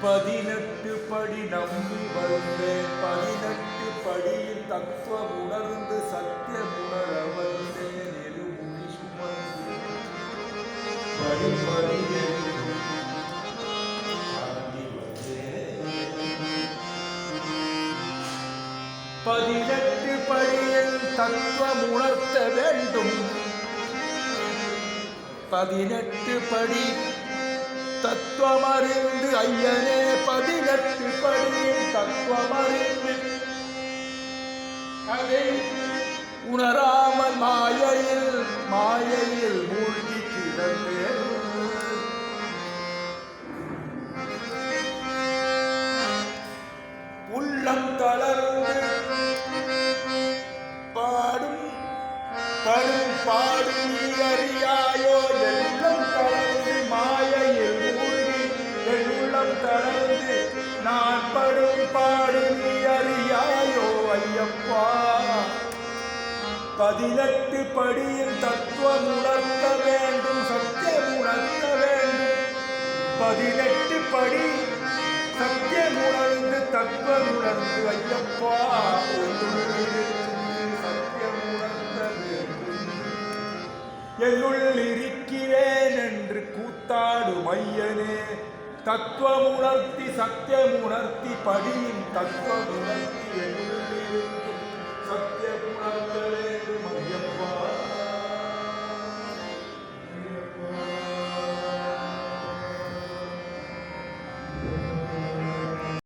18 படி நம்பி வந்தேன் 18 படியில் தத்துவம் உணர்ந்து சத்தியம் உணர வந்தேன் எருமுடி சுமந்து படிப்படியில் தாண்டி வந்தேன் 18 படியில் தத்துவம் உணர்த்த வேண்டும் 18 படி தத்துவமறிந்து ஐயனே 18 படியில் தத்துவமறிந்து அதை உணராமல் மாயையில் மூழ்கி கிடந்தேன் உள்ளம் தளர்ந்து பாடும் பாடும் நீ அறியாயோ எல்லாம் தளர்ந்து மாயையில் மூழ்கி எல்லாம் தளர்ந்து நான் படும் பாடு நீ அறியாயோ ஐயப்பா 18 படியில் தத்துவம் உணர்த்த வேண்டும் சத்தியம் உணர்த்த வேண்டும் 18 படி சத்தியம் உணர்ந்து தத்துவம் உணர்ந்து ஐயப்பா சத்தியம் உணர்த்த வேண்டும் என்னுள் இருக்கிறேன் என்று கூத்தாடும் ஐயனே தத்துவம் உணர்த்தி சத்தியம் உணர்த்தி படியின் தத்துவம் உணர்த்தி என்னுள் இருக்கும் சத்தியம்